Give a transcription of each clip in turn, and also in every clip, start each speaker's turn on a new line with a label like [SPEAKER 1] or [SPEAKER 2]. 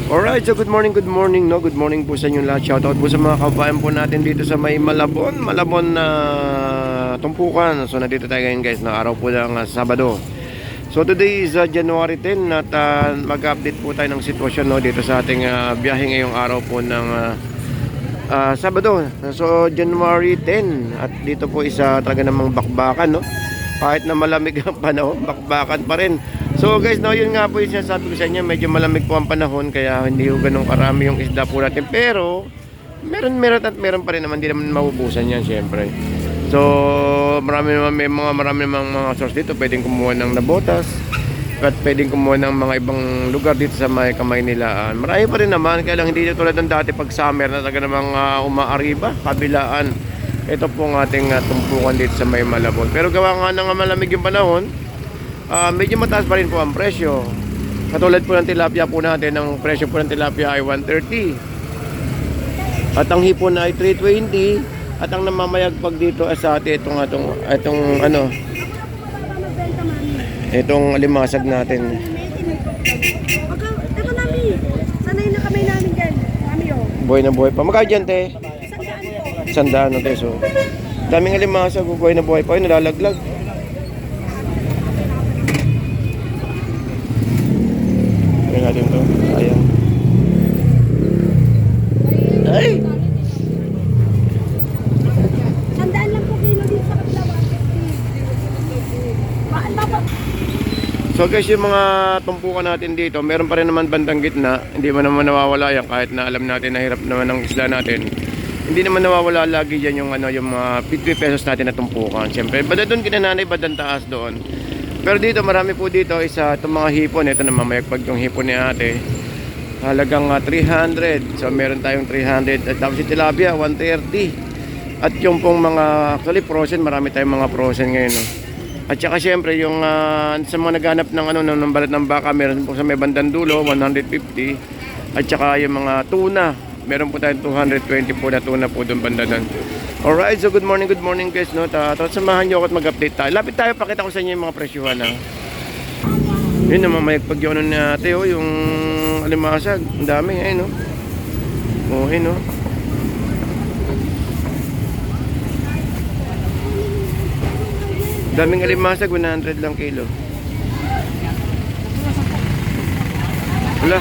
[SPEAKER 1] Alright, so good morning, no? Good morning po sa inyo lahat. Shoutout po sa mga kabayan po natin dito sa may Malabon na tumpukan. So nandito tayo ngayon guys, na araw po ng Sabado. So today is January 10 at mag-update po tayo ng sitwasyon, no, dito sa ating biyahe ngayong araw po ng Sabado. So January 10 at dito po isa talaga namang bakbakan, no? Kahit na malamig ang panahon, bakbakan pa rin. So guys, no, yun nga po yung sinasabi ko sa inyo, medyo malamig po ang panahon kaya hindi ko ganun karami yung isda po natin. Pero meron pa rin naman, hindi naman mabubusan yan syempre. So marami namang mga source dito, pwedeng kumuha ng nabotas at pwedeng kumuha ng mga ibang lugar dito sa may kamay nila. Marami pa rin naman, kaya lang hindi tulad ng dati pag summer na talaga namang umaariba, kabilaan. Ito po ang ating tumpukan dito sa may Malabon. Pero gawa nga ng malamig yung panahon, medyo mataas pa rin po ang presyo. Katulad po ng tilapia po natin, ang presyo po ng tilapia ay 130. At ang hipon ay 320. At ang namamayagpag dito ay sa atin itong alimasag natin.
[SPEAKER 2] Teka mami, sanay na kami namin dyan. Mami
[SPEAKER 1] Buhay na buhay pa. Magkano dyan, te? 100 no, te. So daming alimasag, buhay na buhay pa. Ay, nalalaglag. Tingnan natin to. Sayang. Ay!
[SPEAKER 2] 100 lang po kilo dito sa Kablawan. Maan ba po?
[SPEAKER 1] So guys, yung mga tumpukan natin dito, meron pa rin naman bandang gitna. Hindi man naman nawawala yan kahit na alam natin na hirap naman ng isda natin. Hindi naman nawawala lagi yan yung yung mga 50 pesos natin na tumpukan. Siyempre, banda doon kinananay, bandang taas doon. Pero dito, marami po dito isa itong mga hipon. Ito naman mamayagpag yung hipon ni ate. Halagang 300. So meron tayong 300. At tapos si tilapia 130. At yung pong mga actually frozen, marami tayong mga frozen ngayon, no? At saka syempre yung sa mga naghanap ng ng balat ng baka, meron po sa may bandang dulo 150. At saka yung mga tuna, meron po tayong 220 po na tuna po doon banda doon. Alright, so good morning guys, no? Tapos samahan niyo ako at mag-update tayo. Lapit tayo, pakita ko sa inyo yung mga presyuhan, ha. Yun naman, mayagpag yung ano natin, oh, yung alimasag. Ang dami, ayun, no? Oh, ayun, no? Daming alimasag, 100 lang kilo. Wala.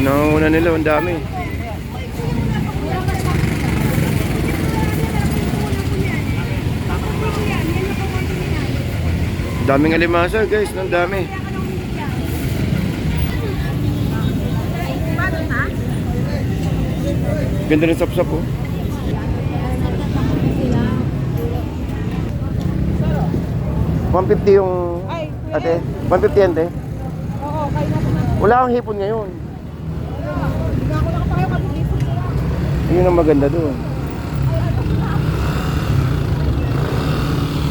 [SPEAKER 1] Inauna nila, ang dami. Daming alimasag guys, ang dami. Ganda ng sapsap, oh. $150 yung ate. $150 yan, te.
[SPEAKER 2] Oo, kayo na po na.
[SPEAKER 1] Wala kang hipon ngayon.
[SPEAKER 2] Hindi ako nakapayo kami dito.
[SPEAKER 1] Yun ang maganda doon.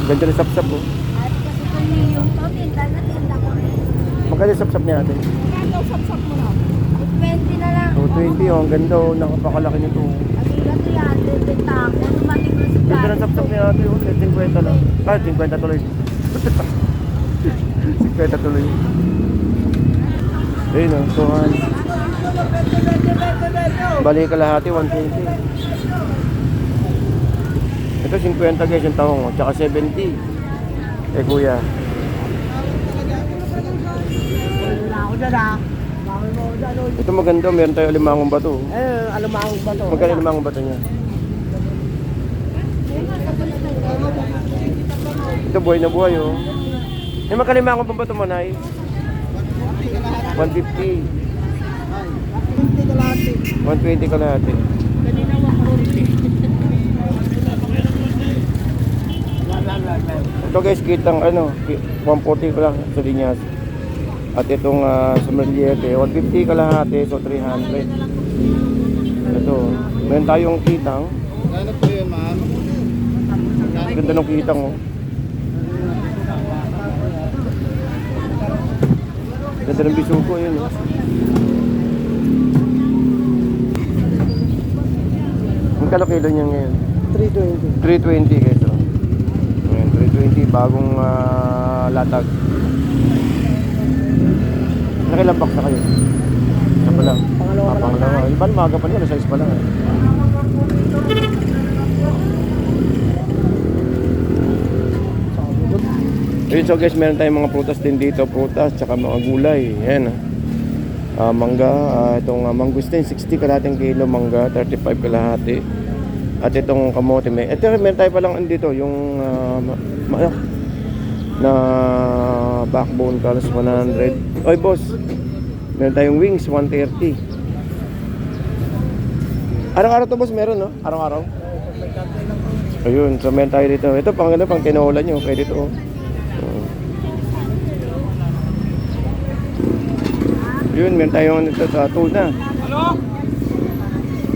[SPEAKER 1] Ganda ng sapsap, oh.
[SPEAKER 2] At kasi kung yung to, tinda ko rin.
[SPEAKER 1] Magkano yung sapsap niya, ate?
[SPEAKER 2] Kaya sap-sap mo na. 20 na lang.
[SPEAKER 1] 220, oh. Ang ganda, oh. Nakapakalaki nito.
[SPEAKER 2] Ang ila yan, bibenta ako. Dumating ko sa
[SPEAKER 1] Ganda ng sapsap niya, ate, oh. 50 lang. 50 tuloy. 50 tuloy. Ayun, oh. So, bali kalahati, 120. Ito 50 guys yung tahong, tsaka 70. Kuya. Ito maganda, meron tayo alimangong bato.
[SPEAKER 2] alamang ba to?
[SPEAKER 1] Magkano alimangong bato niya? Ito buhay na buhay, oh. May magkalimangong pa bato mo, Nay? 150. 120 kalahati. Ito guys, kitang 140 ko lang sa linyas. At itong sommelier, 150 kalahati, so 300. Ito, meron tayong kitang.
[SPEAKER 3] Ano po yun, ma'am?
[SPEAKER 1] Ganda ng kitang, oh. Ganda ng bisuko, yun, oh. Magkano kilo niya ngayon?
[SPEAKER 3] 320.
[SPEAKER 1] 320 guys, oh. Ayan, 320, bagong latag. Nakilang box na kayo? lang?
[SPEAKER 2] Pangalawa pa lang
[SPEAKER 1] Pangalawa. Iba, maga pa niya, size pa lang. Eh. Ayun, so guys, meron tayong mga prutas din dito. Prutas, tsaka mga gulay. Ayan. Mangga, itong mangustin, 60 kalahating kilo. Mangga, 35 kalahati. At itong kamote, ito meron tayo palang dito, yung na backbone colors 100. Oy boss, meron tayong wings 130. Araw-araw to boss meron, no? Araw-araw. Ayun, so meron tayo dito. Ito pang pang tinola nyo, pwede to. Yun, meron tayong ito sa tuna.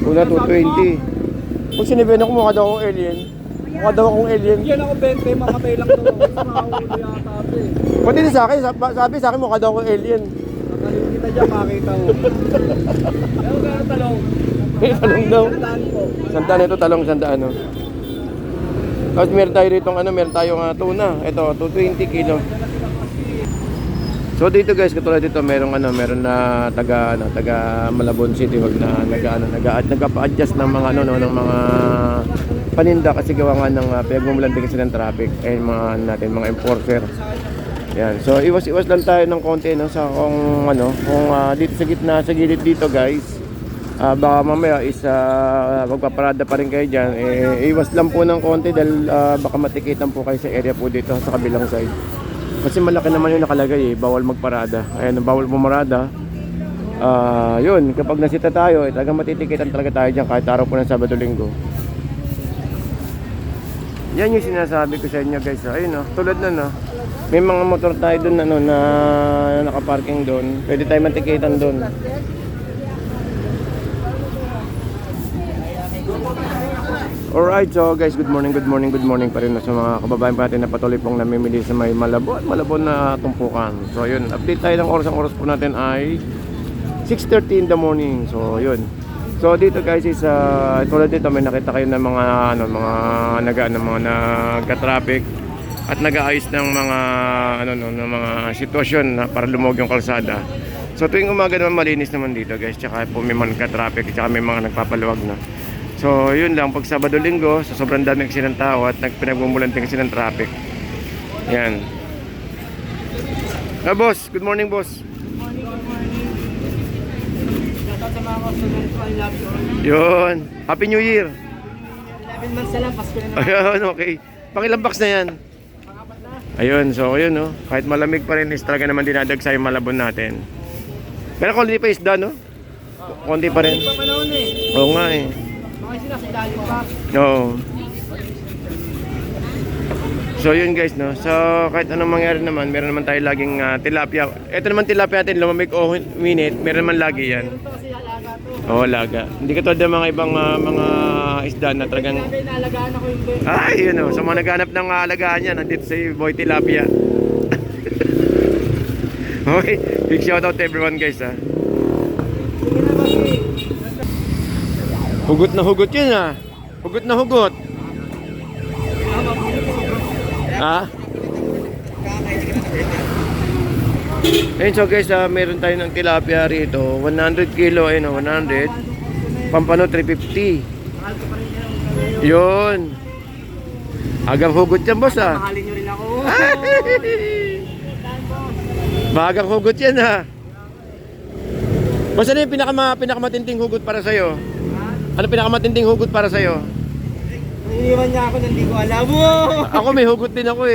[SPEAKER 1] Tuna 220. Kung sinibin ako, mukha daw akong alien. Mukha daw akong alien.
[SPEAKER 3] Yan ako 20, mamatay lang to. Nakahuli yata ate.
[SPEAKER 1] Pati din sa akin, sabi sa akin mukha daw akong alien.
[SPEAKER 3] Nakalim kita dyan, makita mo. Pero gano'n talong?
[SPEAKER 1] Talong daw.
[SPEAKER 3] Sandaan po.
[SPEAKER 1] Sandaan ito, talong sandaan. No? Tapos meron tayo rito, meron tayong tuna. Ito, 220 kilo. So dito guys, katulad dito, meron na taga Malabon City, wag na nag-a-adjust ng mga ng mga paninda kasi gawa nga ng pinagmumulan kasi ng traffic ay mga mga enforcer. Yan. So iwas lang tayo ng konti sa kung dito sa gitna, sa gilid dito guys. Baka mamaya magpaparada pa rin kayo diyan. Iwas lang po ng konti dahil baka matikitan po kayo sa area po dito sa kabilang side. Kasi malaki naman yung nakalagay bawal magparada. Ayan, bawal pumarada. Yun, kapag nasita tayo, talagang matitikitan talaga tayo dyan kahit araw po ng Sabado Linggo. Yan yung sinasabi ko sa inyo guys. Ayun tulad nun may mga motor tayo dun na nakaparking doon. Pwede tayo matikitan doon. Alright, so guys, good morning pa rin sa mga kababayan pa natin na patuloy pong namimili sa may Malabon na tumpukan. So yun, update tayo ng oras. Ang oras po natin ay 6:30 in the morning. So yun. So dito guys is tulad dito may nakita kayo ng mga nagka-traffic at nag-aayos ng mga ng mga sitwasyon na para lumog yung kalsada. So tuwing umaga naman malinis naman dito guys, tsaka po may mga nagka-traffic, tsaka may mga nagpapaluwag na. So yun lang, pag Sabado Linggo, so sobrang dami kasi ng tao at pinagmumulanting kasi ng traffic. Yan. Boss, good morning boss. Yun, Happy New Year.
[SPEAKER 3] 11 months na lang, Pasko na naman.
[SPEAKER 1] Ayun, okay. Pangilang box na yan? Ayun, so ayun kahit malamig pa rin is talaga naman dinadagsa yung Malabon natin. Pero konti pa isda konti pa rin. Oo nga
[SPEAKER 3] Sila sa ilalim pa.
[SPEAKER 1] Oo. So yun guys so kahit anong mangyari naman, meron naman tayo laging tilapia. Ito naman tilapia natin, lumamig o minute, meron naman lagi yan. Oo, laga. Hindi katulad ng mga ibang mga isda na talagang
[SPEAKER 3] Inaalagaan ako hindi.
[SPEAKER 1] ay yun sa mga naghanap ng alagaan yan, nandito si Boy Tilapia. Okay, big shoutout to everyone guys Hugot na hugot yun Hugot na hugot. Ayun so guys meron tayo ng tilapia rito 100 kilo 100 Pampano 350. Yun, agang hugot yan boss
[SPEAKER 3] Mahalin nyo rin ako.
[SPEAKER 1] Maagang hugot yan Boss, ano yung pinakamatinding hugot para sa'yo? Ano pinakamatinding hugot para sa'yo?
[SPEAKER 3] Iniwan niya ako nang hindi ko alam.
[SPEAKER 1] Ako may hugot din ako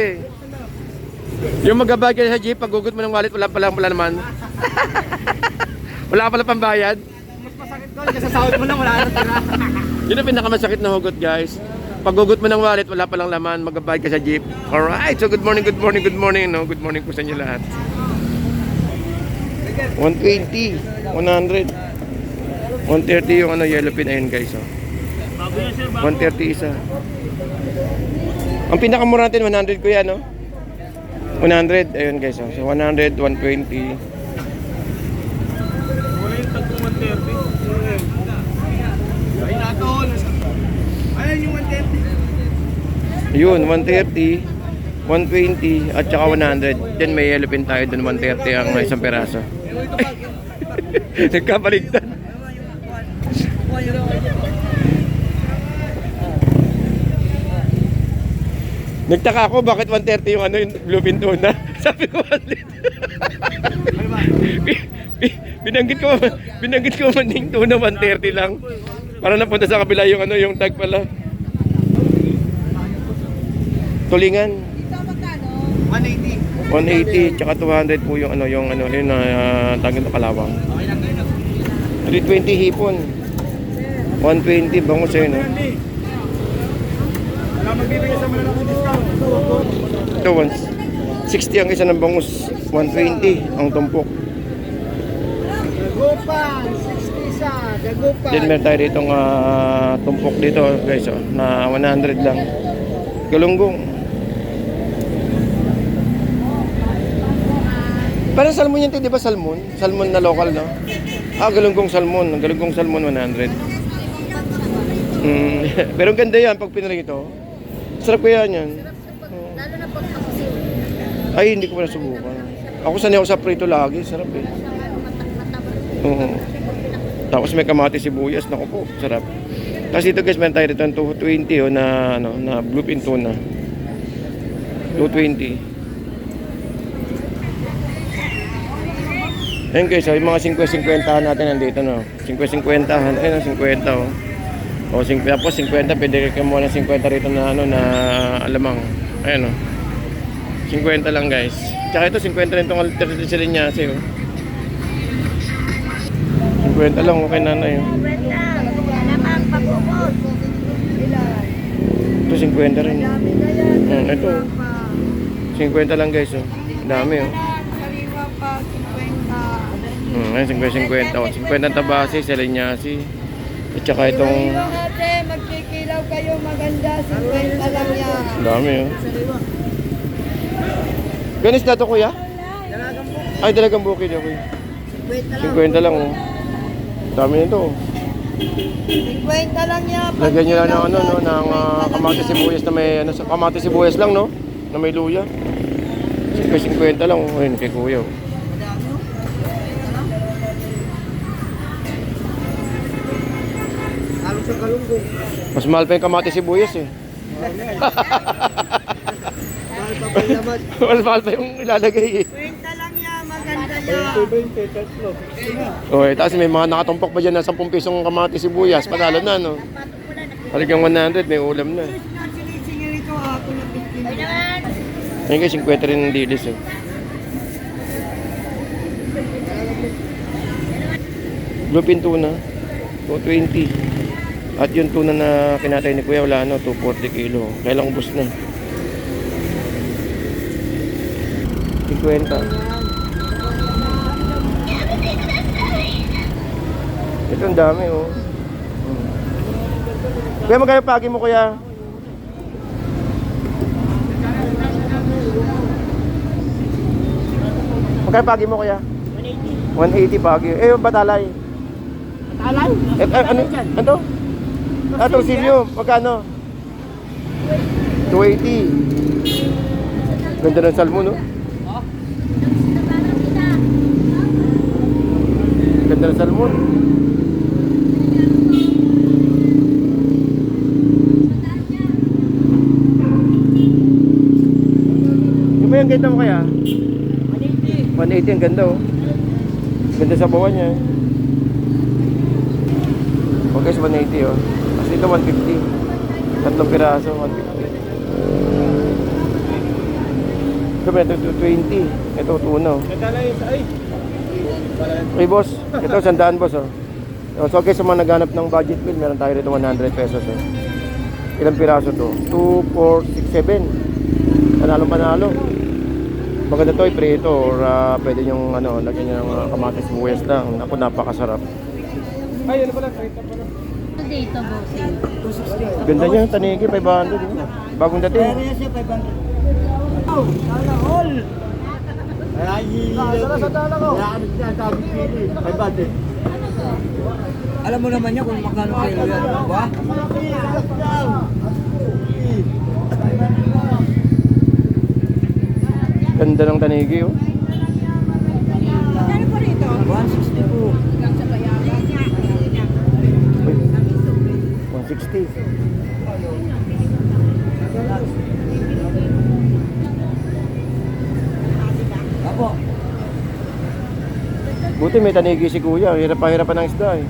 [SPEAKER 1] Yung magabag ka sa jeep, pag hugot mo ng wallet, wala naman. Wala pala pambayad.
[SPEAKER 3] Mas masakit ko, kasasahod mo lang, wala nang tira.
[SPEAKER 1] Yun ang pinakamasakit na hugot guys. Pag hugot mo ng wallet, wala palang laman, magabag ka sa jeep. Alright, so good morning. Good morning po sa inyo lahat. 120, 100. 130 yung yellow pin ayun guys 130 isa. Ang pinakamura natin 100 kuya 100 ayun guys so 100, 120.
[SPEAKER 3] Wala yung tagpong 130. Ay naton. Ayan yung 130.
[SPEAKER 1] Yun 130, 120 at saka 100. Then may yellow pin tayo dun 130 ang isang peraso. Nagkapaligtad. Nagtaka ako bakit 130 yung ano yung bluefin tuna. Sabi ko 130. binanggit ko man yung tuna 130 lang. Para napunta sa kabila yung ano yung tag pala. Tulingan. 180 tsaka 200 po yung yung tagin ng kalawang. 320 hipon. 120 bangus eh no.
[SPEAKER 3] Magbibigay sa malalaki discount.
[SPEAKER 1] Ito 160 ang isa ng bangus, 120 ang tumpok.
[SPEAKER 3] Dagupan, 60 isa. Dagupan.
[SPEAKER 1] Then meron tayo ditong tumpok dito guys na 100 lang. Galunggong. Parang salmon yan, di ba salmon? Salmon na local, no? Galunggong salmon. Ang galunggong salmon 100. Pero ang ganda yan pag pinalik ito. Sarap kaya yan.
[SPEAKER 2] Lalo na pag makusin.
[SPEAKER 1] Ay, hindi ko pa nasubukan. Ako sanay ako sa prito lagi. Sarap eh. Oo. Tapos may kamatis sibuyas. Naku po, sarap. Tapos dito guys, meron tayo dito ng 220 na bluefin tuna. 220. Ayun guys, yung mga 50-50 natin nandito, no? 50-50, ayun, 50, oh. O, tapos 50, pwede ka muna 50 rito na, na alamang. Ayun, oh. 50 lang guys. Tsaka ito, 50 rin itong alternative sa linyasi, oh. 50 lang, okay nanay, oh.
[SPEAKER 2] Wait lang. Lamang pagkukot. Ilan?
[SPEAKER 1] Ito, 50 rin.
[SPEAKER 2] Dami na yan.
[SPEAKER 1] Ito, 50 lang guys, oh. Dami, oh.
[SPEAKER 2] Sariwa pa, 50.
[SPEAKER 1] Ayun, 50-50. O, 50 ang tabasi, sa linyasi. At saka itong...
[SPEAKER 2] Ate, magkikilaw kayo maganda. 50 lang yan.
[SPEAKER 1] Dami, oh. Ganis dato kuya? Ay, dalagang bukid, okay. 50 lang, oh. Dami nito, oh.
[SPEAKER 2] 50 lang yan.
[SPEAKER 1] Lagyan nyo lang ng ng kamatis sibuyas na may, kamatis sibuyas lang, no? Na may luya. 50 lang, oh. Ayun, kay kuya, oh.
[SPEAKER 3] Halos sa galunggong.
[SPEAKER 1] Mas mahal pa yung kamatis sibuyas, eh.
[SPEAKER 3] Mahal pa pa naman.
[SPEAKER 1] Mas mahal pa yung ilalagay, eh.
[SPEAKER 2] 50 lang yan. Maganda yan.
[SPEAKER 3] 20, tatlo.
[SPEAKER 1] Okay, tapos may mga nakatumpok pa dyan na 10 pisong kamatis sibuyas. Panalo na, no? Talagang 100, may ulam na.
[SPEAKER 2] Sinisingil ito ako ng 15. Ay naman.
[SPEAKER 1] Ayun guys, 50 rin ng dilis, eh. Bluefin tuna, 220. At yung tuna na kinatay ni Kuya, wala 240 kilo. Kailang ubos na. 50. Ito ang dami, oh. Kuya, magkano pagi mo, Kuya? Magkano pagi mo, Kuya? 180 pagi. Eh, yung batalay.
[SPEAKER 3] Alay?
[SPEAKER 1] Ano? Ano? Torsilyo, magkano? 280. Ganda ng salmon, no? Ganda ng salmon. Yung ba yung ganda mo kaya? 180 ang ganda, oh. Ganda sa bawan niya, eh. Okay, 180, oh. Kasi ito 150. Tatlong piraso, 150. Ito ba, ito 220. Ito tuna, oh. Okay, boss. Ito 100, boss, oh. So, okay, sa mga naghanap ng budget meal, meron tayo rito 100 pesos, oh. Ilang piraso to? 2, 4, 6, 7. Panalo. Maganda to, i-prito or pwede yung lagyan nyo ng kamatis buwes lang. Ako, napakasarap.
[SPEAKER 3] Ay, ano pala? 30 pala.
[SPEAKER 2] Dito, bossing.
[SPEAKER 1] Ganda niya, tanigi, 500. Bagong dating.
[SPEAKER 3] Siya 500. Oh, sana all. Ay, sana sa dala ko. Sabi pili. 500. Alam mo naman niya kung magkano kilo yan, ba?
[SPEAKER 1] Ganda ng tanigi, oh.
[SPEAKER 2] Ano po rito?
[SPEAKER 3] 160 po.
[SPEAKER 2] Hanggang sa bayaran.
[SPEAKER 1] Uy, 160.
[SPEAKER 3] Apo.
[SPEAKER 1] Buti may tanigi si kuya. Hirap-hirapan ng isda eh.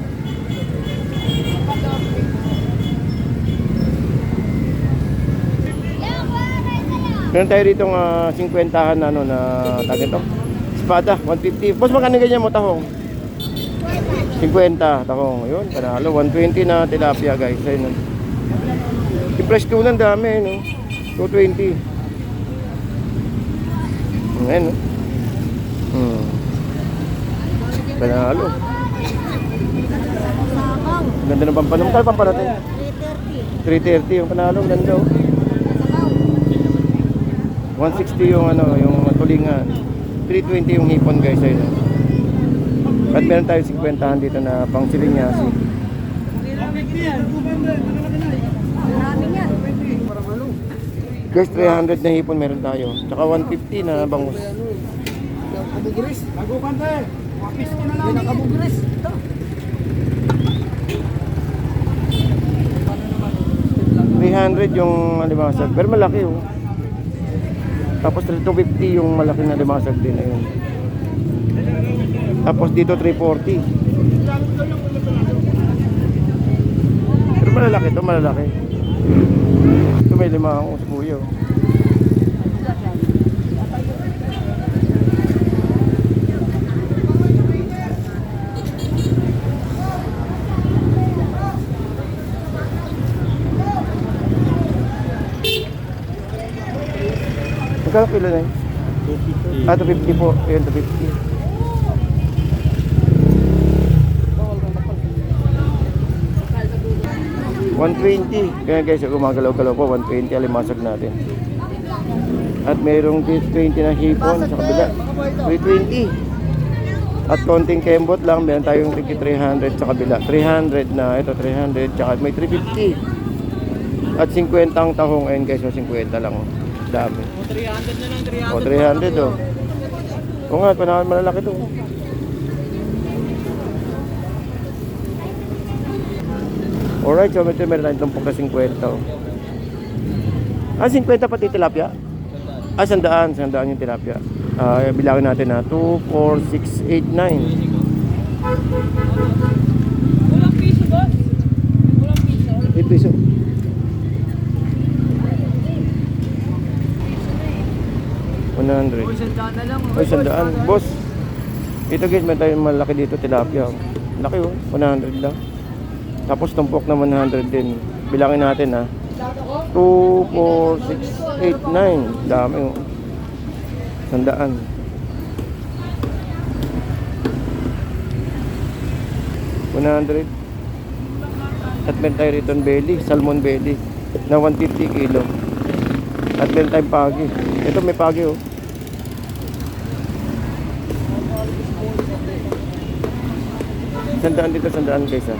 [SPEAKER 1] Meron tayo rito ng 50-han na ano na tag ito. Espada, 150. Boss, magkano ganyan mo tahong? 50 tahong. Yun, panalo. 120 na tilapia guys. Ayun. Yung fresh tuna ang dami, no? 220. Ayun, no? Panalo. Ganda ng pampanong. Kaya pampa natin? 330 yung panalo. Ganda, oh. 160 yung ano, yung tulingan. 320 yung hipon guys ayun. At meron tayo 50-han dito na pang silinyasi. Guys, 300 na hipon meron tayo. Tsaka 150 na bangus.
[SPEAKER 3] Kabugris. Lagukan te. Wapis ko na lang. Hindi kabugris. Ito.
[SPEAKER 1] 300 yung alimasag. Pero malaki oh. Tapos 250 yung malaki na limasag din ayun. Tapos dito 340. Pero malalaki to, malalaki. Ito may 5 akong kuya. Magkano kilo na yun?
[SPEAKER 3] 250.
[SPEAKER 1] Ah, 250 po. Ayun, 250. $120. Kaya guys, gumagalaw-galaw po. 120 alimasag natin. At mayroong 20 na hipon sa kabila. 320. At konting kembot lang. Meron tayong 300 sa kabila. 300 na. Ito 300. Tsaka may 350. At 50 ang tahong. Ayun guys, 50 lang. Oh. Dami.
[SPEAKER 3] 300 na lang, 300.
[SPEAKER 1] O, 300 oh. Oo nga, panahon malalaki to. Alright, so meron tayong tumpok na 50 oh. Ah, 50 pati tilapia? Ah, 100 yung tilapia. Bilangin natin na 2, 4, 6, 8, 9.
[SPEAKER 2] Walang piso, boss. Walang piso.
[SPEAKER 1] 8 piso.
[SPEAKER 3] Uy,
[SPEAKER 1] 100.
[SPEAKER 3] sandaan na lang.
[SPEAKER 1] Ay, 100. Boss, ito guys, may tayong malaki dito tilapia. Laki oh, 100 lang. Tapos tumpok na 100 din. Bilangin natin ha. 2, 4, 6, 8, 9. Dami oh. 100. $100. At meron tayo rito belly, salmon belly na 150 kilo. At meron tayong pagi. Ito may pagi oh. Sandaan dito, sandaan guys ha.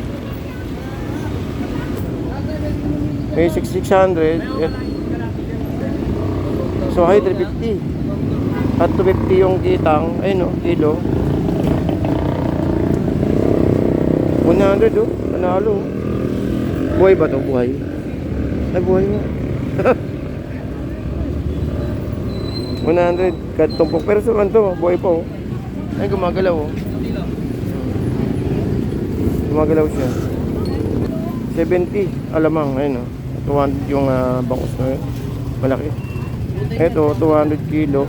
[SPEAKER 1] May 600. So high 350. At 250 yung kitang. Ayun oh, kilo. 100 oh. Panalo oh. Buhay ba to? Buhay? Ay buhay mo. 100 kad tumpok. Pero sa kanto, buhay pa oh. Ay gumagalaw oh. Gumagalaw siya. 70 alamang. Ayun oh. 200 yung bangus na yun. Malaki. Ito 200 kilo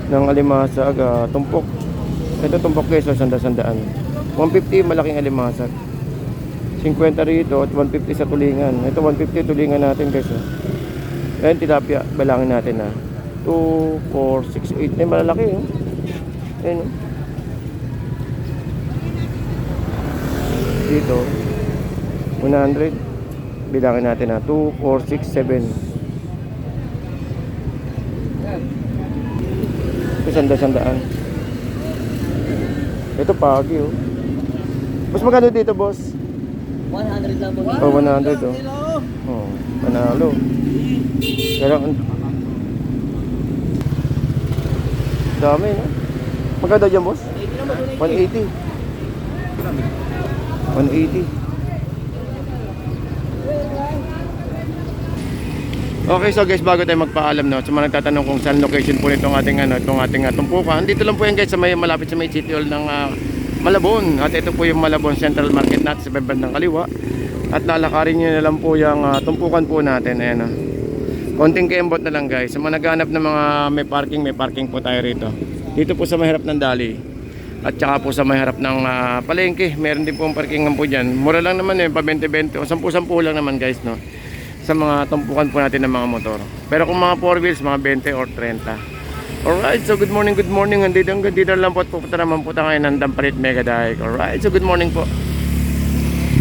[SPEAKER 1] ng alimasag tumpok. Ito tumpok guys, so sandaan. 150 malaking alimasag. 50 rito at 150 sa tulingan. Ito 150 tulingan natin guys. Ayan tilapia, balangin natin ha. 2, 4, 6, 8. Ay malalaki oh. Ayan oh. Dito 100. Bilangin natin na 2, 4, 6, 7. Ito sandaan. Ito pagi oh. Mas magkano dito boss?
[SPEAKER 3] 100 lang po.
[SPEAKER 1] Oh 100 oh. Oh, panalo. Kailangan dami no? Magkano dyan boss? 180. 180. Okay, so guys, bago tayo magpaalam, no, sa mga nagtatanong kung saan location po nitong ating tumpukan, dito lang po yan guys, sa may malapit sa may City Hall ng Malabon. At ito po yung Malabon Central Market natin sa bandang kaliwa. At lalakarin nyo na lang po yung tumpukan po natin. Ayan, konting kembot na lang guys. Sa mga naghanap ng mga may parking po tayo rito. Dito po sa may harap ng Dali. At saka po sa may harap ng palengke, meron din po ang parkingan po dyan. Mura lang naman pa 20-20 o 10-10 lang naman guys, no, sa mga tumpukan po natin ng mga motor. Pero kung mga 4 wheels, mga 20 or 30. Alright, so good morning. Hanggang dito lang po at pupunta naman po tayo ng Dampalit Mega Dike. Alright, so good morning po.